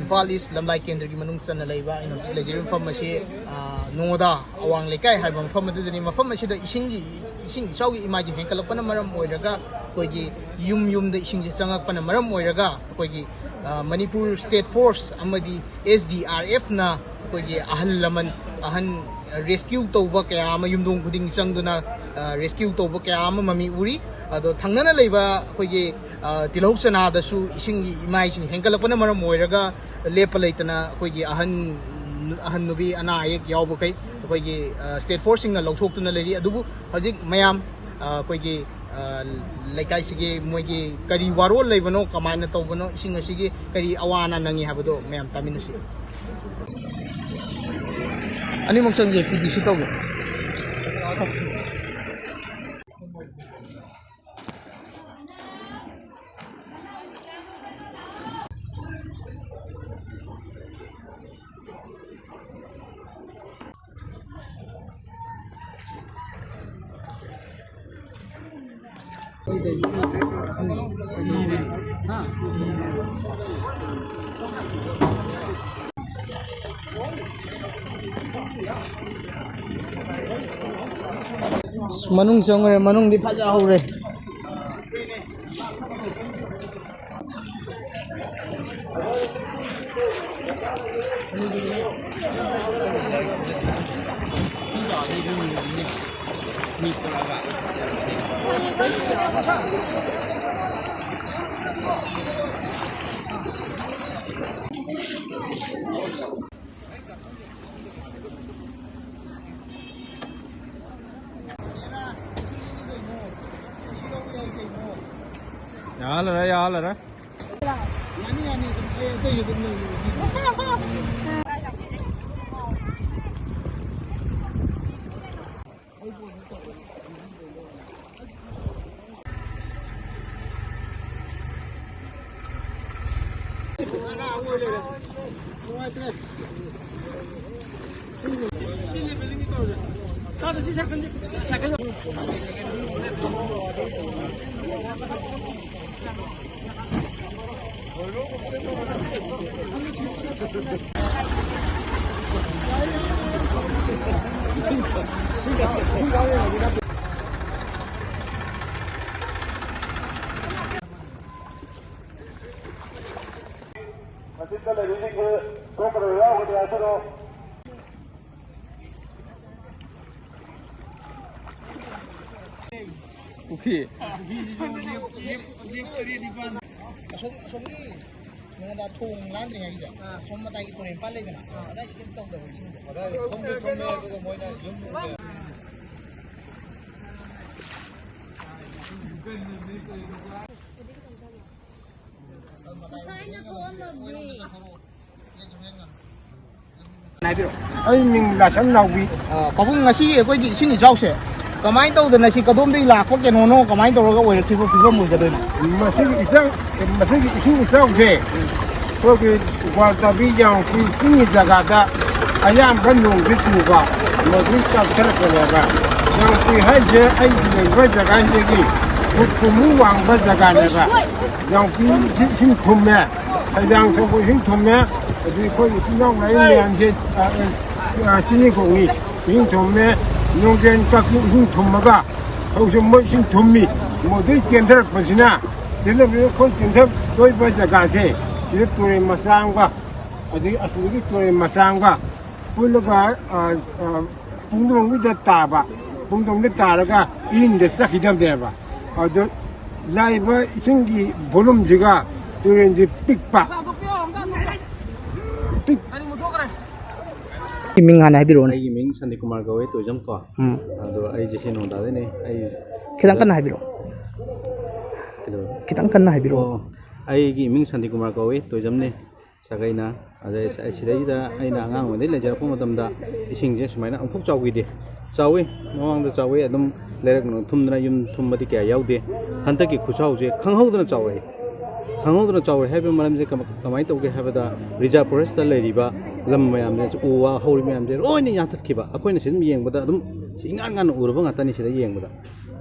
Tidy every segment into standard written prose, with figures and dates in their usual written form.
Imphal East Lamlai Kendra ki manung san laiba ino lejir mafam asi Noda awang lekai haiba mafam adudani mafam asi da ising isaugi imaji henkalakpana maram oiraga koigi yum da ising changakpana maram oiraga koigi Manipur State Force amadi SDRF na koigi ahal laman ahan rescue tauba kaya ama yumdong kuding changduna rescue tauba kaya ama mami uri ado thangnana leiba koigi tilhok sana da su ising imai sin henkalakpana maram oiraga lepa leitana koigi ahan nubi ana ayek yawba kai koigi State Force singa lauthokuna leri adubu hojik mayam koigi laikai sige moigi kari warol leibano kamaina tawbano ising asige kari awana nangi habado mayam taminasi ani mongsang je PDC tawge manung jongre manung di phaja hore 야라라 yani ito yung Oke. Mga datong landing ay gija. Som matay ito rin pala ito na. Ada ikin tong daw isin. Ada kom mo na yun. Ay mình là sẵn nào bị Pabung ngasi ko gi isin ijawse. Kamay taw da nasi kadom day lakwa kenono kamay taw ga oil kibo mo ga doon. masih isang se ko ke kwalta bi yang ki sini jagada ayam bandung bitu ba mo di ta tsara ko ba yang ki haje ai ni ba jaga ni ki ku mu wang ba jaga ne ba yang ki sin thumme yang so ko sin thumme di ko yi nong lai lian je sini ko ni sin thumme nong gen ka ki sin thumma ga ho so mo sin thummi mo di chen tsara ko sina Jadi kon tinjab toy ba jaga se jadi tore masangwa adi asli tore masangwa pulo ba pungdong wi da ta ba pungdong da ta ga in de sa hidam de ba ado lai ba singi volume jiga tore ji pik pa pik Ming ana habiro ai ming Sandi Kumar gawe to jam ko ado ai je hino da ne ai kitang kan habiro kitang kan habiro ai gi ming Sandi Kumar gawe to jam ne sagaina ada sidai da aina angang wande le jara pum da ising je sumaina amphuk chawgi de chawi mawang da chawi adum lerak no thumdana yum thumbadi kya yaude hantaki khuchau je khanghaudana chawi haibe maram je kamai tawge habada reserve forest da leriba lam mayam je uwa hori mayam je loina yathak khiba akoina sin yeng bada adum ingan ngan urba ngata ni sida yeng bada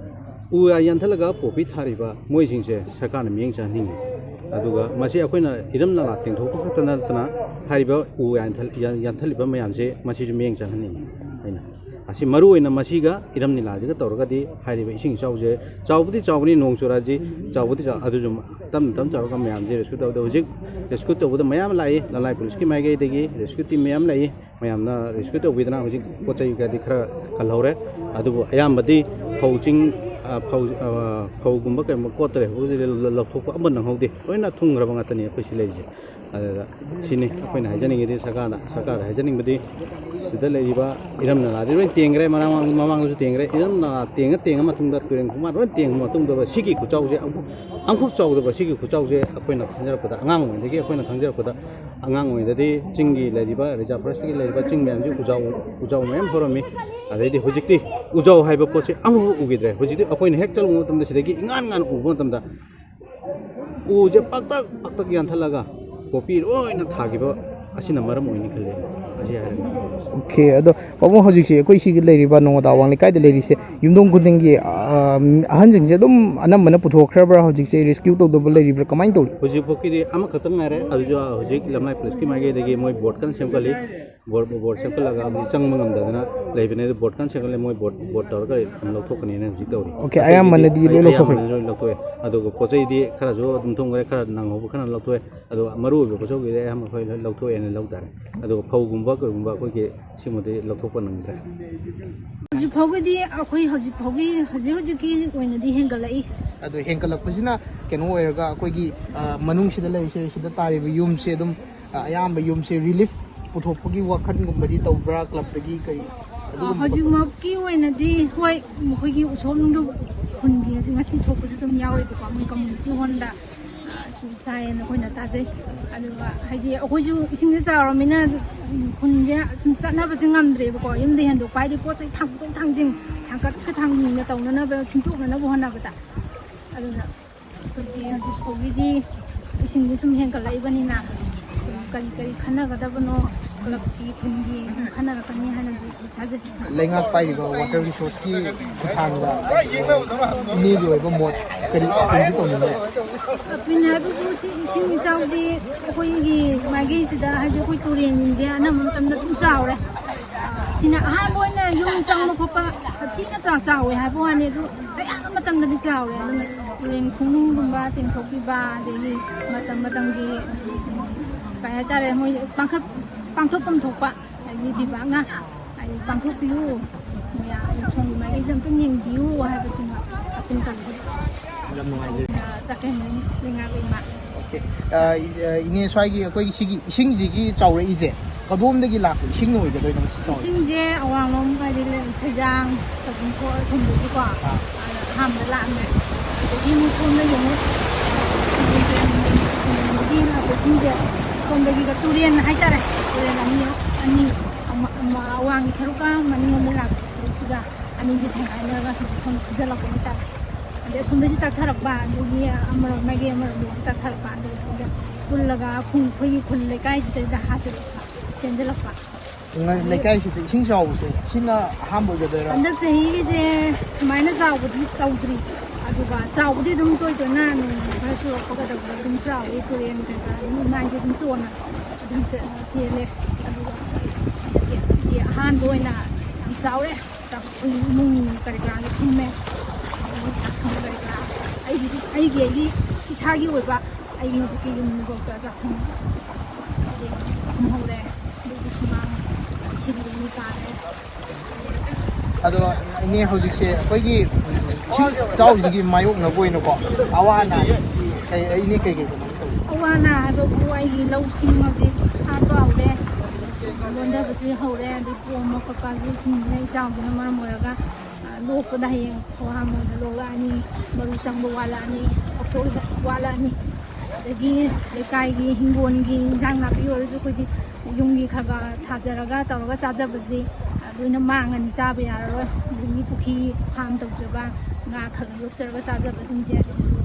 ꯎ ꯌꯥꯟꯊꯠꯂꯒ poppy ꯊꯥꯔꯤꯕ ꯃꯣꯏꯁꯤꯡꯁꯦ ꯁꯔꯀꯥꯔꯅ ꯃꯤꯠꯌꯦꯡ ꯆꯪꯍꯟꯅꯤꯡꯉꯤ ꯑꯗꯨꯒ ꯃꯁꯤ ꯑꯩꯈꯣꯏꯅ ꯏꯔꯝ ꯅꯂꯥ ꯇꯦꯡꯊꯣꯛꯄ ꯈꯛꯇ ꯅꯠꯇꯅ ꯍꯥꯏꯔꯤꯕ ꯎ ꯌꯥꯟꯊꯠꯂꯤꯕ ꯃꯌꯥꯝꯁꯦ ꯃꯁꯤꯁꯨ ꯃꯤꯠꯌꯦꯡ ꯆꯪꯍꯟꯅꯤꯡꯉꯤ ꯑꯩꯅ ꯑꯁꯤ ꯃꯔꯨꯑꯣꯏꯅ ꯃꯁꯤꯒ ꯏꯔꯝ ꯅꯂꯥꯁꯤꯒ ꯇꯧꯔꯒꯗꯤ ꯍꯥꯏꯔꯤꯕ ꯏꯁꯤꯡ ꯏꯆꯥꯎꯁꯦ ꯆꯥꯎꯕꯗꯤ ꯆꯥꯎꯕꯅꯤ ꯅꯣꯡ ꯆꯨꯔꯛꯑꯗꯤ ꯆꯥꯎꯕꯗꯤ ꯑꯗꯨꯁꯨ ꯇꯞꯅ ꯇꯞꯅ ꯆꯥꯎꯔꯒ ꯃꯌꯥꯝꯁꯦ ꯔꯦꯁꯀ꯭ꯌꯨ ꯇꯧꯕꯗ ꯍꯧꯖꯤꯛ ꯔꯦꯁꯀ꯭ꯌꯨ ꯇꯧꯕꯗ ꯃꯌꯥꯝ ꯂꯥꯛꯏ ꯂꯅꯥꯏ ꯄꯨꯂꯤꯁꯀꯤ ꯃꯥꯏꯀꯩꯗꯒꯤ ꯔꯦꯁꯀ꯭ꯌꯨ ꯇꯤꯝ ꯃꯌꯥꯝ ꯂꯩ ꯃꯌꯥꯝꯅ ꯔꯦꯁꯀ꯭ꯌꯨ ꯇꯧꯕꯤꯗꯅ ꯍꯧꯖꯤꯛ ꯄꯣꯠ ꯆꯩ ꯈꯔꯗꯤ ꯈꯔ ꯀꯜꯍꯧꯔꯦ ꯑꯗꯨꯕꯨ ꯑꯌꯥꯝꯕꯗꯤ ꯐꯧ ꯆꯤꯡ ꯐꯧꯒꯨꯝꯕ ꯀꯩꯒꯨꯝꯕ ꯀꯣꯠꯇ꯭ꯔꯦ ꯍꯧꯖꯤꯛ ꯂꯧꯊꯣꯛꯄ ꯑꯃ ꯅꯪꯍꯧꯗꯦ ꯂꯣꯏꯅ ꯊꯨꯡꯈ꯭ꯔꯕ ꯉꯥꯛꯇꯅꯤ ꯑꯩꯈꯣꯏ ꯁꯤ ꯂꯩꯔꯤꯁꯦ ꯑꯗꯨꯗ ꯁꯤꯅꯤ ꯑꯩꯈꯣꯏꯅ ꯍꯥꯏꯖꯅꯤꯡꯉꯤꯗꯤ ꯁꯔꯀꯥꯔꯗ ꯍꯥꯏꯖꯅꯤꯡꯕꯗꯤ ꯁꯤꯗ ꯂꯩꯔꯤꯕ ꯏꯔꯝ ꯅꯂꯥꯗꯤ ꯂꯣꯏ ꯇꯦꯡꯈ꯭ꯔꯦ ꯃꯃꯥꯡꯗꯁꯨ ꯇꯦꯡꯈ꯭ꯔꯦ ꯏꯔꯝ ꯅꯂꯥ ꯇꯦꯡꯉ ꯃꯇꯨꯡꯗ ꯇꯨꯔꯦꯟ ꯈꯣꯡꯕꯥꯟ ꯂꯣꯏ ꯇꯦꯡꯉ ꯃꯇꯨꯡꯗ ꯁꯤꯒꯤ ꯈꯨꯆꯥꯎꯁꯦ ꯑꯃꯨꯛ ꯆꯥꯎꯗꯕ ꯁꯤꯒꯤ ꯈꯨꯆꯥꯎꯁꯦ ꯑꯩꯈꯣꯏꯅ ꯈꯪꯖꯔꯛꯄꯗ ꯑꯉꯥꯡ ꯑꯣꯏꯔꯤꯉꯩꯗꯒꯤ ꯑꯩꯈꯣꯏꯅ ꯈꯪꯖꯔꯛꯄꯗ ꯑꯉꯥꯡ ꯑꯣꯏꯔꯤꯉꯩꯗꯗꯤ ꯆꯤꯡꯒꯤ ꯂꯩꯔꯤꯕ ꯔꯤꯖꯥꯔꯚ ꯐꯣꯔꯦꯁꯇꯒꯤ ꯂꯩꯔꯤꯕ ꯆꯤꯡ ꯃꯌꯥꯝꯁꯤ ꯎꯖꯥꯎ ꯃꯌꯥꯝ ꯍꯧꯔꯝꯃꯤ ꯑꯗꯩꯗꯤ ꯍꯧꯖꯤꯛꯇꯤ ꯎꯖꯥꯎ ꯍꯥꯏꯕ ꯄꯣꯠꯁꯦ ꯑꯃꯐꯥꯎ ꯎꯈꯤꯗ꯭ꯔꯦ ꯍꯧꯖꯤꯛꯇꯤ ꯑꯩꯈꯣꯏꯅ ꯍꯦꯛ ꯆꯠꯂꯨꯕ ꯃꯇꯝꯗ ꯁꯤꯗꯒꯤ ꯉꯥꯟ ꯎꯕ ꯃꯇꯝꯗ ꯎꯁꯦ ꯄꯥꯛꯇꯛ ꯌꯥꯟꯊꯠꯂꯒ ꯄꯣꯄꯤ ꯂꯣꯏꯅ ꯊꯥꯈꯤꯕ ꯑꯁꯤꯅ ꯃꯔꯝ ꯑꯣꯏꯅꯤ ꯈꯜꯂꯤ ꯑꯁꯤ ꯍꯥꯏꯔꯒ ꯑꯣꯀꯦ ꯑꯗꯣ ꯄꯥꯕꯨꯡ ꯍꯧꯖꯤꯛꯁꯦ ꯑꯩꯈꯣꯏ ꯁꯤꯒꯤ ꯂꯩꯔꯤꯕ ꯅꯣꯡꯃꯗꯥ ꯑꯋꯥꯡ ꯂꯩꯀꯥꯏꯗ ꯂꯩꯔꯤꯁꯦ ꯌꯨꯝꯊꯣꯡ ꯈꯨꯗꯤꯡꯒꯤ ꯑꯍꯟꯁꯤꯡꯁꯦ ꯑꯗꯨꯝ ꯑꯅꯝꯕꯅ ꯄꯨꯊꯣꯛꯈ꯭ꯔꯕ꯭ꯔꯥ ꯍꯧꯖꯤꯛꯁꯦ ꯔꯦꯁꯀ꯭ꯌꯨ ꯇꯧꯗꯕ ꯂꯩꯔꯤꯕ꯭ꯔꯥ ꯀꯃꯥꯏꯅ ꯇꯧꯔꯤ ꯍꯧꯖꯤꯛꯐꯥꯎꯒꯤꯗꯤ ꯑꯃꯈꯛꯇꯪ ꯉꯥꯏꯔꯦ ꯑꯗꯨꯁꯨ ꯍꯧꯖꯤꯛ ꯂꯝꯂꯥꯏ ꯄꯨꯂꯤꯁꯀꯤ ꯃꯥꯏꯀꯩꯗꯒꯤ ꯃꯣꯏ ꯕꯣꯠ ꯀꯟꯅ ꯁꯦꯝꯒꯠꯂꯤ ꯕꯣꯠ ꯁꯦꯝꯒꯠꯂꯒ ꯍꯧꯖꯤꯛ ꯆꯪꯕ ꯉꯝꯗꯗꯅ ꯂꯩꯕꯅꯦ ꯑꯗꯨ ꯕꯣꯠ ꯀꯟꯅ ꯁꯦꯝꯒꯠꯂꯦ ꯃꯣꯏ ꯕꯣꯠ ꯇꯧꯔꯒ ꯂꯧꯊꯣꯛꯀꯅꯤꯅ ꯍꯧꯖꯤꯛ ꯇꯧꯔꯤ ꯑꯣꯀꯦ ꯑꯌꯥꯝꯕꯅꯗꯤ ꯂꯣꯏ ꯂꯧꯊꯣꯛꯈ꯭ꯔꯦ ꯑꯌꯥꯝꯕꯅꯗꯤ ꯂꯣꯏ ꯂꯧꯊꯣꯛꯑꯦ ꯑꯗꯨꯒ ꯄꯣꯠ ꯆꯩꯗꯤ ꯈꯔꯁꯨ ꯑꯗꯨꯝ ꯊꯨꯡꯈ꯭ꯔꯦ ꯈꯔ ꯅꯪꯍꯧꯕ ꯈꯔ ꯂꯧꯊꯣꯛꯑꯦ ꯑꯗꯨꯒ ꯃꯔꯨꯑꯣꯏꯕ ꯄꯣꯠ ꯆꯩꯒꯤꯗꯤ ꯑꯌꯥꯝꯕ ꯑꯩꯈꯣꯏ ꯂꯧꯊꯣꯛꯑꯦꯅ ꯂꯧ ꯇꯥꯔꯦ ꯑꯗꯨꯒ ꯐꯧꯒꯨꯝꯕ ꯀꯩꯒꯨꯝꯕ ꯑꯩꯈꯣꯏꯒꯤ ꯁꯤꯃꯗꯤ ꯂꯧꯊꯣꯛꯄ ꯅꯪꯗ꯭ꯔꯦ ꯍꯧꯖꯤꯛ ꯐꯥꯎꯒꯤꯗꯤ ꯑꯩꯈꯣꯏ ꯍꯧꯖꯤꯛꯀꯤ ꯑꯣꯏꯅꯗꯤ ꯍꯦꯟꯒꯠꯂꯛꯏ ꯑꯗꯣ ꯍꯦꯟꯒꯠꯂꯛꯄꯁꯤꯅ ꯀꯩꯅꯣ ꯑꯣꯏꯔꯒ ꯑꯩꯈꯣꯏꯒꯤ ꯃꯅꯨꯡꯁꯤꯗ ꯂꯩꯔꯤꯁꯦ ꯁꯤꯗ ꯇꯥꯔꯤꯕ ꯌꯨꯝꯁꯦ ꯑꯗꯨꯝ ꯑꯌꯥꯝꯕ ꯌꯨꯝꯁꯦ ꯔꯤꯂꯤꯐ ꯄꯨꯊꯣꯛꯄꯒꯤ ꯋꯥꯈꯜꯒꯨꯝꯕꯗꯤ ꯇꯧꯕ꯭ꯔꯥ ꯀ꯭ꯂꯕꯇꯒꯤ ꯀꯔꯤ ꯍꯧꯖꯤꯛꯃꯛꯀꯤ ꯑꯣꯏꯅꯗꯤ ꯍꯣꯏ ꯃꯈꯣꯏꯒꯤ ꯎꯁꯣꯞ ꯅꯨꯡꯗꯨ ꯈꯨꯟꯒꯤ ꯉꯁꯤ ꯊꯣꯛꯄꯁꯨ ꯑꯗꯨꯝ ꯌꯥꯎꯋꯦꯕꯀꯣ ꯃꯣꯏ ꯀꯝꯃꯨꯅꯤꯇꯤ ꯍꯣꯜꯗ ꯆꯥꯏꯌꯦꯅ ꯑꯩꯈꯣꯏꯅ ꯇꯥꯖꯩ ꯑꯗꯨꯒ ꯍꯥꯏꯗꯤ ꯑꯩꯈꯣꯏꯁꯨ ꯏꯁꯤꯡꯁꯦ ꯆꯥꯎꯔꯕꯅꯤ나 ꯈꯨꯟꯁꯦ ꯁꯨꯝ ꯆꯠꯅꯕꯁꯦ ꯉꯝꯗ꯭ꯔꯦꯕꯀꯣ ꯌꯨꯝꯗ ꯍꯦꯟꯗꯣꯛꯄ ꯍꯥꯏꯗꯤ ꯄꯣꯠ ꯆꯩ ꯊꯥꯡꯇꯣꯛ ꯊꯥꯡꯖꯤꯟ ꯊꯥꯡꯀꯠꯀ ꯊꯥꯡꯖꯤꯟꯒ ꯇꯧꯅꯅꯕ ꯁꯤꯟꯇꯣꯛꯅꯅꯕ ꯍꯣꯠꯅꯕꯗ ꯑꯗꯨꯅ ꯑꯩꯈꯣꯏꯁꯦ ꯍꯧꯖꯤꯛ ꯐꯥꯎꯒꯤꯗꯤ ꯏꯁꯤꯡꯁꯦ ꯁꯨꯝ ꯍꯦꯟꯒꯠꯂꯛꯏꯕꯅꯤꯅ ꯀꯔꯤ ꯈꯟꯅꯒꯗꯕꯅꯣ ꯀ꯭ꯂꯕꯀꯤ ꯈꯨꯟꯒꯤ ꯑꯗꯨꯝ ꯈꯟꯅꯔꯛꯀꯅꯤ ꯍꯥꯏꯅꯗꯤ ꯊꯥꯖꯩ ꯂꯩꯉꯥꯛ ꯄꯥꯏꯔꯤꯕ ꯋꯥꯇꯔ ꯔꯤꯁꯣꯔꯁꯀꯤ ꯈꯨꯠꯊꯥꯡꯗ ꯏꯅꯦꯒꯤ ꯑꯣꯏꯕ ꯃꯣꯠ ꯀꯔꯤ ꯑꯄꯤꯜꯗꯤ ꯇꯧꯅꯤꯡꯉꯦ ꯑꯄꯤꯜ ꯍꯥꯏꯕꯕꯨ ꯁꯤ ꯏꯁꯤꯡ ꯏꯆꯥꯎꯁꯤ ꯑꯩꯈꯣꯏꯒꯤ ꯃꯥꯏꯀꯩꯁꯤꯗ ꯍꯥꯏꯗꯤ ꯑꯩꯈꯣꯏ ꯇꯨꯔꯦꯟꯁꯤꯡꯁꯦ ꯑꯅꯝꯕ ꯃꯇꯝꯗ ꯑꯗꯨꯝ ꯆꯥꯎꯔꯦ ꯁꯤꯅ ꯑꯍꯥꯟꯕ ꯑꯣꯏꯅ ꯌꯨꯝ ꯆꯪꯕ ꯈꯣꯠꯄ ꯊꯤꯅ ꯆꯥꯎꯋꯦ ꯍꯥꯏꯕ ꯋꯥꯅꯤ ꯑꯗꯨ ꯑꯌꯥꯝꯕ ꯃꯇꯝꯗꯗꯤ ꯆꯥꯎꯔꯦ ꯑꯗꯨꯅ ꯇꯨꯔꯦꯟ ꯈꯣꯡꯅꯨꯡꯒꯨꯝꯕ ꯇꯦꯡꯊꯣꯛꯄꯤꯕ ꯑꯗꯒꯤ ꯃꯇꯝꯒꯤ ꯀꯩ ꯍꯥꯏꯇꯥꯔꯦ ꯃꯣꯏ ꯄꯥꯡꯊꯣꯛꯐꯝ ꯊꯣꯛꯄ ꯍꯥꯏꯗꯤ ꯕꯤꯚꯥꯛꯅ ꯍꯥꯏꯗꯤ ꯄꯥꯡꯊꯣꯛꯄꯤꯌꯨ ꯁꯣꯝꯒꯤ ꯃꯥꯏꯀꯩꯁꯦ ꯑꯝꯇꯪ ꯌꯦꯡꯕꯤꯌꯨ ꯍꯥꯏꯕꯁꯤꯃ ꯑꯄꯤꯜ ꯇꯧꯖꯩ ꯌꯥꯝ ꯅꯨꯡꯉꯥꯏꯖꯔꯦ ꯆꯥꯛꯀꯦꯟ ꯂꯩꯉꯥꯛ ꯂꯩꯃ ꯏꯅꯦ ꯁ꯭ꯋꯥꯏꯒꯤ ꯑꯩꯈꯣꯏꯒꯤ ꯁꯤꯒꯤ ꯏꯁꯤꯡꯁꯤꯒꯤ ꯆꯥꯎꯔꯛꯏꯁꯦ ꯀꯗꯣꯝꯗꯒꯤ ꯂꯥꯛꯄ ꯏꯁꯤꯡꯅ ꯑꯣꯏꯒꯗꯣꯏꯅꯣ ꯃꯁꯤ ꯆꯥꯎꯔꯛꯏꯁꯦ ꯏꯁꯤꯡꯁꯦ ꯑꯋꯥꯡꯂꯣꯝ ꯍꯥꯏꯗꯤ ꯁꯩꯖꯥꯡ ꯁꯒꯨꯝꯈꯣ ꯑꯁꯣꯝꯗꯒꯤꯀꯣ ꯑꯍꯥꯟꯕꯗ ꯂꯥꯛꯑꯝꯃꯦ ꯑꯗꯒꯤ ꯑꯃꯨꯛ ꯁꯣꯝꯗꯒꯤ ꯑꯃꯨꯛ ꯂꯥꯛꯄ ꯏꯁꯤꯡꯁꯦ ꯁꯣꯝꯗꯒꯤꯒ ꯇꯨꯔꯦꯟ ꯍꯥꯏꯇꯥꯔꯦ ꯇꯨꯔꯦꯟ ꯑꯅꯤ ꯑꯋꯥꯡꯒꯤ ꯁꯔꯨꯛꯀ ꯃꯅꯤꯡꯂꯣꯝꯗ ꯂꯥꯛꯄ ꯁꯔꯨꯛꯁꯤꯒ ꯑꯅꯤꯁꯤ ꯊꯦꯡꯒꯥꯏꯅꯔꯒ ꯁꯣꯝ ꯊꯤꯖꯤꯜꯂꯛꯄ ꯍꯥꯏꯇꯥꯔꯦ ꯑꯗꯩ ꯑꯁꯣꯝꯗꯁꯨ ꯇꯛꯊꯔꯛꯄ ꯑꯗꯒꯤ ꯑꯃꯔꯣꯝ ꯃꯥꯏꯀꯩ ꯑꯃꯔꯣꯝꯗꯁꯨ ꯇꯛꯊꯔꯛꯄ ꯑꯗꯨꯒ ꯁꯣꯝꯗ ꯄꯨꯜꯂꯒ ꯑꯩꯈꯣꯏꯒꯤ ꯈꯨꯜ ꯂꯩꯀꯥꯏꯁꯤꯗꯩꯗ ꯍꯥꯖꯤꯜꯂꯛꯄ ꯆꯦꯟꯁꯤꯜꯂꯛꯄ ꯂꯩꯀꯥꯏꯁꯤꯗ ꯏꯁꯤꯡ ꯆꯥꯎꯕꯁꯦ ꯁꯤꯅ ꯑꯍꯥꯟꯕ ꯑꯣꯏꯒꯗꯣꯏꯔꯥ ꯍꯟꯗꯛ ꯆꯍꯤꯒꯤꯁꯦ ꯁꯨꯃꯥꯏꯅ ꯆꯥꯎꯕꯗꯤ ꯇꯧꯗ꯭ꯔꯤ ꯑꯗꯨꯒ ꯆꯥꯎꯕꯗꯤ ꯑꯗꯨꯝ ꯇꯣꯏꯅ ꯅꯣꯡ ꯈꯔ ꯆꯨꯔꯛꯄ ꯀꯩꯗꯧꯕꯗ ꯑꯗꯨꯝ ꯆꯥꯎꯋꯤ ꯇꯨꯔꯦꯟ ꯀꯩꯀꯥ ꯑꯗꯨꯝ ꯏꯃꯥꯏꯁꯦ ꯑꯗꯨꯝ ꯆꯣꯟꯅ ꯑꯗꯨꯝ ꯆꯦꯜꯂꯦ ꯑꯗꯨꯒ ꯑꯗꯒꯤ ꯑꯍꯥꯟꯕ ꯑꯣꯏꯅ ꯌꯥꯝ ꯆꯥꯎꯔꯦ ꯑꯩꯈꯣꯏ ꯏꯃꯨꯡ ꯀꯔꯤ ꯀꯔꯥꯁꯦ ꯊꯨꯝꯃꯦ ꯑꯗꯒꯤ ꯆꯥꯛꯁꯪ ꯀꯔꯤ ꯀꯔꯥ ꯑꯩꯒꯤ ꯏꯁꯥꯒꯤ ꯑꯣꯏꯕ ꯑꯩꯒꯤ ꯍꯧꯖꯤꯛꯀꯤ ꯌꯨꯝꯐꯥꯎꯗ ꯆꯥꯛꯁꯪ ꯊꯨꯝꯍꯧꯔꯦ ꯑꯗꯒꯤ ꯁꯨꯃꯥꯡ ꯁꯤꯔꯤꯕꯅꯤ ꯇꯥꯔꯦ ꯑꯗꯣ ꯏꯅꯦ ꯍꯧꯖꯤꯛꯁꯦ ꯑꯩꯈꯣꯏꯒꯤ ꯏꯁꯤꯡ ꯏꯆꯥꯎꯁꯤꯒꯤ ꯃꯥꯌꯣꯛꯅꯕ ꯑꯣꯏꯅꯀꯣ ꯑꯋꯥ ꯑꯅꯥꯁꯤ ꯏꯅꯦ ꯀꯩꯀꯩ ꯀꯃꯥꯏꯅ ꯇꯧꯋꯤ ꯑꯋꯥ ꯑꯅꯥ ꯍꯥꯏꯕꯕꯨ ꯑꯩꯒꯤ ꯂꯧꯁꯤꯡ ꯍꯧꯖꯤꯛ ꯁꯥꯠꯄ ꯍꯧꯔꯦ ꯂꯣꯟꯊꯕꯁꯨ ꯍꯧꯔꯦ ꯑꯗꯩ ꯄꯣꯝꯕ ꯈꯣꯠꯄꯒꯤ ꯏꯁꯤꯡꯁꯤꯅ ꯏꯆꯥꯎꯁꯤꯅ ꯃꯔꯝ ꯑꯣꯏꯔꯒ ꯂꯣꯛꯄꯗ ꯍꯌꯦꯡ ꯍꯥꯔꯃꯣꯟꯗ ꯂꯣꯛꯂꯛꯑꯅꯤ ꯃꯔꯨ ꯆꯪꯕ ꯋꯥꯠꯂꯛꯑꯅꯤ ꯂꯧꯊꯣꯛ ꯋꯥꯠꯂꯛꯑꯅꯤ ꯑꯗꯒꯤ ꯂꯩꯀꯥꯏꯒꯤ ꯍꯤꯡꯒꯣꯜꯒꯤ ꯏꯟꯖꯥꯡ ꯅꯥꯄꯤ ꯑꯣꯏꯔꯁꯨ ꯑꯩꯈꯣꯏꯗꯤ ꯌꯨꯝꯒꯤ ꯈꯔ ꯊꯥꯖꯔꯒ ꯇꯧꯔꯒ ꯆꯥꯖꯕꯁꯤ ꯂꯣꯏꯅ ꯃꯥꯡꯉꯅꯤ ꯆꯥꯕ ꯌꯥꯔꯔꯣꯏ ꯑꯗꯒꯤ ꯄꯨꯈ꯭ꯔꯤ ꯐꯥꯝ ꯇꯧꯖꯕ ꯉꯥ ꯈꯔ ꯌꯣꯛꯆꯔꯒ ꯆꯥꯖꯕꯁꯤꯡꯁꯦ ꯑꯁꯤꯁꯨ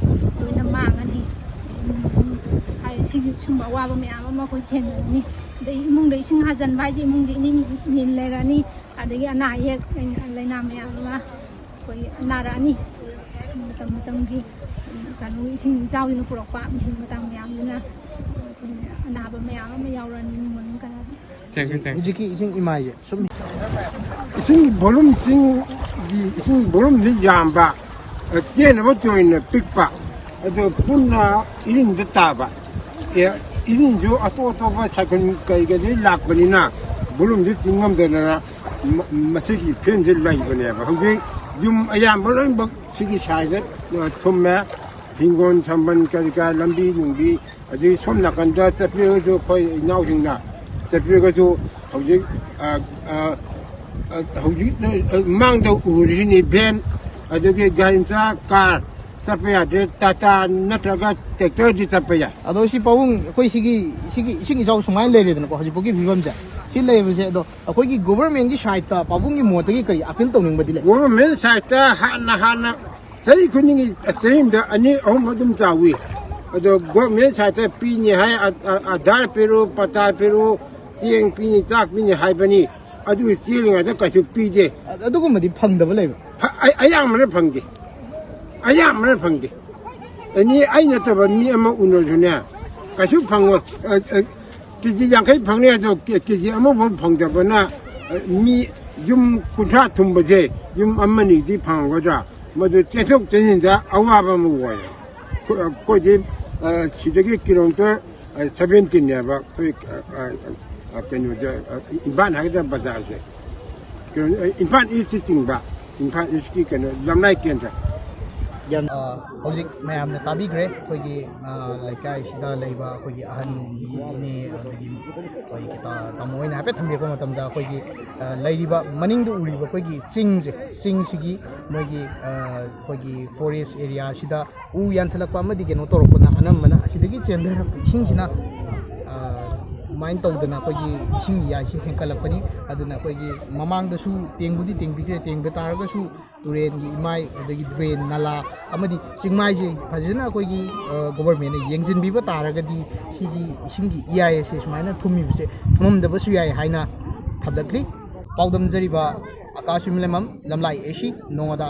ꯂꯣꯏꯅ ꯃꯥꯡꯉꯅꯤ ꯁꯤꯒꯤ ꯁꯨꯝꯕ ꯑꯋꯥꯕ ꯃꯌꯥꯝ ꯑꯃ ꯑꯩꯈꯣꯏ ꯊꯦꯡꯅꯔꯅꯤ ꯑꯗꯩ ꯏꯃꯨꯡꯗ ꯏꯁꯤꯡ ꯍꯥꯖꯤꯟꯕ ꯍꯥꯏꯁꯦ ꯏꯃꯨꯡꯒꯤ ꯏꯅꯤꯜ ꯂꯩꯔꯅꯤ ꯑꯗꯒꯤ ꯑꯅꯥ ꯑꯌꯦꯛ ꯂꯥꯏꯅꯥ ꯃꯌꯥꯝ ꯑꯃ ꯑꯩꯈꯣꯏ ꯅꯥꯔꯛꯑꯅꯤ ꯃꯇꯝꯒꯤ ꯀꯩꯅꯣꯒꯤ ꯏꯁꯤꯡ ꯏꯆꯥꯎꯁꯤꯅ ꯄꯨꯔꯛꯄ ꯃꯍꯤꯛ ꯃꯇꯥꯡ ꯃꯌꯥꯝꯗꯨꯅ ꯑꯅꯥꯕ ꯃꯌꯥꯝ ꯑꯃ ꯌꯥꯎꯔꯛꯑꯅꯤ ꯏꯃꯨꯡ ꯃꯅꯨꯡ ꯀꯌꯥꯗ ꯍꯧꯖꯤꯛꯀꯤ ꯏꯁꯤꯡ ꯏꯃꯥꯏꯁꯦ ꯁꯨꯝ ꯏꯁꯤꯡꯒꯤ ꯚꯣꯂꯨꯝ ꯆꯤꯡꯒꯤ ꯏꯁꯤꯡ ꯚꯣꯂꯨꯝꯁꯤ ꯌꯥꯝꯕ ꯆꯦꯟꯅꯕ ꯆꯣꯏꯅ ꯄꯤꯛꯄ ꯑꯗꯨ ꯄꯨꯟꯅ ꯏꯔꯤꯡꯗ ꯇꯥꯕ ꯏꯔꯤꯡꯁꯨ ꯑꯇꯣꯞ ꯑꯇꯣꯞꯄ ꯁꯥꯏꯀꯜ ꯀꯩꯀꯩꯗꯒꯤ ꯂꯥꯛꯄꯅꯤꯅ ꯚꯣꯂꯨꯝꯁꯤ ꯆꯤꯡꯉꯝꯗꯗꯅ ꯃꯁꯤꯒꯤ ꯐꯤꯕꯝꯁꯤ ꯂꯩꯕꯅꯦꯕ ꯍꯧꯖꯤꯛ ꯌꯨꯝ ꯑꯌꯥꯝꯕ ꯂꯣꯏꯅꯃꯛ ꯁꯤꯒꯤ ꯁꯥꯏꯗ ꯊꯨꯝꯃꯦ ꯍꯤꯡꯒꯣꯜ ꯁꯝꯕꯜ ꯀꯔꯤ ꯀꯔꯥ ꯂꯝꯕꯤ ꯅꯨꯡꯕꯤ ꯑꯗꯒꯤ ꯁꯣꯝ ꯅꯥꯀꯟꯗ ꯆꯠꯄꯤꯔꯒꯁꯨ ꯑꯩꯈꯣꯏ ꯏꯅꯥꯎꯁꯤꯡꯅ ꯆꯠꯄꯤꯔꯒꯁꯨ ꯍꯧꯖꯤꯛ ꯍꯧꯖꯤꯛ ꯃꯥꯡꯗ ꯎꯔꯤꯁꯤꯅꯤ ꯚꯦꯟ ꯑꯗꯒꯤ ꯒꯥꯔꯤ ꯃꯆꯥ ꯀꯥꯔ ꯆꯠꯄ ꯌꯥꯗ꯭ꯔꯦ ꯇꯥꯇꯥ ꯅꯠꯇ꯭ꯔꯒ ꯇ꯭ꯔꯦꯛꯇꯔꯗꯤ ꯆꯠꯄ ꯌꯥꯏ ꯑꯗꯣ ꯁꯤ ꯄꯥꯕꯨꯡ ꯑꯩꯈꯣꯏ ꯁꯤꯒꯤ ꯏꯁꯤꯡ ꯏꯆꯥꯎ ꯁꯨꯃꯥꯏꯅ ꯂꯩꯔꯦꯗꯅꯀꯣ ꯍꯧꯖꯤꯛꯐꯥꯎꯒꯤ ꯐꯤꯕꯝꯁꯦ ꯁꯤ ꯂꯩꯕꯁꯦ ꯑꯗꯣ ꯑꯩꯈꯣꯏꯒꯤ ꯒꯣꯚꯔꯟꯃꯦꯟꯠꯒꯤ ꯁꯥꯏꯠꯇ ꯄꯥꯕꯨꯡꯒꯤ ꯃꯣꯠꯇꯒꯤ ꯀꯔꯤ ꯑꯄꯤꯜ ꯇꯧꯅꯤꯡꯕꯗꯤ ꯂꯩ ꯒꯣꯚꯔꯟꯃꯦꯟꯠ ꯁꯥꯏꯠꯇ ꯍꯥꯟꯅ ꯆꯍꯤ ꯈꯨꯗꯤꯡꯒꯤ ꯆꯍꯤ ꯑꯃꯗ 2-3 ꯑꯗꯨꯝ ꯆꯥꯎꯏ ꯑꯗꯣ ꯒꯣꯚꯔꯟꯃꯦꯟꯠ ꯁꯥꯏꯠꯇ ꯄꯤꯅꯤ ꯍꯥꯏ ꯑꯙꯥꯔ ꯄꯤꯔꯨ ꯄꯇꯥ ꯄꯤꯔꯨ ꯆꯦꯡ ꯄꯤꯅꯤ ꯆꯥꯛ ꯄꯤꯅꯤ ꯍꯥꯏꯕꯅꯤ ꯑꯗꯨꯒꯤ ꯆꯦꯜꯂꯤꯉꯩꯗ ꯀꯩꯁꯨ ꯄꯤꯗꯦ ꯑꯗꯨꯒꯨꯝꯕꯗꯤ ꯐꯪꯗꯕ ꯂꯩꯕ ꯑꯌꯥꯝꯕꯅ ꯐꯪꯗꯦ ꯑꯌꯥꯝꯕꯅ ꯐꯪꯗꯦ ꯑꯩ ꯅꯠꯇꯕ ꯃꯤ ꯑꯃ ꯎꯅꯔꯁꯨꯅꯦ ꯀꯩꯁꯨ ꯐꯪꯉꯣꯏ ꯀꯦꯖꯤ 50 ꯐꯪꯅꯤ ꯑꯗꯣ ꯀꯦꯖꯤ ꯑꯃꯐꯥꯎ ꯐꯪꯗꯕꯅ ꯃꯤ ꯌꯨꯝ 30 ꯊꯨꯝꯕꯁꯦ ꯌꯨꯝ ꯑꯃꯅꯤꯗꯤ ꯐꯪꯒꯗ꯭ꯔꯥ ꯃꯗꯨ ꯆꯦꯟꯊꯣꯛ ꯆꯦꯟꯁꯤꯟꯗ ꯑꯋꯥꯕ ꯑꯃ ꯑꯣꯏ ꯑꯩꯈꯣꯏꯗꯤ ꯁꯤꯗꯒꯤ ꯀꯤꯂꯣꯃꯤꯇꯔ 17네ꯕ ꯑꯩꯈꯣꯏ ꯀꯩꯅꯣꯁꯦ ꯏꯝꯐꯥꯜ ꯍꯥꯏꯒꯗ꯭ꯔꯥ ꯕꯖꯥꯔꯁꯦ ꯏꯝꯐꯥꯜ ꯏꯁꯠ ꯆꯤꯡꯕ ꯏꯝꯐꯥꯜ ꯏꯁꯠꯀꯤ ꯀꯩꯅꯣ ꯂꯝꯂꯥꯏ ꯀꯦꯟꯗ꯭ꯔ ꯍꯧꯖꯤꯛ ꯃꯌꯥꯝꯅ ꯇꯥꯕꯤꯈ꯭ꯔꯦ ꯑꯩꯈꯣꯏꯒꯤ ꯂꯩꯀꯥꯏꯁꯤꯗ ꯂꯩꯕ ꯑꯩꯈꯣꯏꯒꯤ ꯑꯍꯟꯅꯤ ꯑꯗꯒꯤ ꯑꯩꯈꯣꯏꯒꯤ ꯇꯥꯃꯣ ꯍꯣꯏꯅ ꯍꯥꯏꯐꯦꯠ ꯊꯝꯕꯤꯔꯛꯄ ꯃꯇꯝꯗ ꯑꯩꯈꯣꯏꯒꯤ ꯂꯩꯔꯤꯕ ꯃꯅꯤꯡꯗ ꯎꯔꯤꯕ ꯑꯩꯈꯣꯏꯒꯤ ꯆꯤꯡꯁꯤꯒꯤ ꯃꯣꯏꯒꯤ ꯑꯩꯈꯣꯏꯒꯤ ꯐꯣꯔꯦꯁ ꯑꯦꯔꯤꯌꯥꯁꯤꯗ ꯎ ꯌꯥꯟꯊꯠꯂꯛꯄ ꯑꯃꯗꯤ ꯀꯩꯅꯣ ꯇꯧꯔꯛꯄꯅ ꯑꯅꯝꯕꯅ ꯑꯁꯤꯗꯒꯤ ꯆꯦꯟꯊꯔꯛꯄ ꯏꯁꯤꯡꯁꯤꯅ ꯑꯗꯨꯃꯥꯏꯅ ꯇꯧꯗꯅ ꯑꯩꯈꯣꯏꯒꯤ ꯏꯁꯤꯡ ꯏꯌꯥꯏꯁꯤ ꯍꯦꯟꯀꯠꯂꯛꯄꯅꯤ ꯑꯗꯨꯅ ꯑꯩꯈꯣꯏꯒꯤ ꯃꯃꯥꯡꯗꯁꯨ ꯇꯦꯡꯕꯨꯗꯤ ꯇꯦꯡꯕꯤꯈ꯭ꯔꯦ ꯇꯦꯡꯕ ꯇꯥꯔꯒꯁꯨ ꯇꯨꯔꯦꯟꯒꯤ ꯏꯃꯥꯏ ꯑꯗꯒꯤ ꯗ꯭ꯔꯦꯟ ꯅꯂꯥ ꯑꯃꯗꯤ ꯆꯤꯡꯃꯥꯏꯁꯤ ꯐꯖꯅ ꯑꯩꯈꯣꯏꯒꯤ ꯒꯣꯚꯔꯟꯃꯦꯟꯠꯅ ꯌꯦꯡꯁꯤꯟꯕꯤꯕ ꯇꯥꯔꯒꯗꯤ ꯁꯤꯒꯤ ꯏꯁꯤꯡꯒꯤ ꯏꯌꯥꯏ ꯑꯁꯤ ꯁꯨꯃꯥꯏꯅ ꯊꯨꯝꯃꯤꯕꯁꯦ ꯊꯨꯝꯃꯝꯗꯕꯁꯨ ꯌꯥꯏ ꯍꯥꯏꯅ ꯊꯝꯂꯛꯂꯤ ꯄꯥꯎꯗꯝꯖꯔꯤꯕ ꯑꯀꯥꯁ ꯌꯨꯝꯂꯦꯝꯕꯝ ꯂꯝꯂꯥꯏ AC ꯅꯣꯡꯉꯥꯗ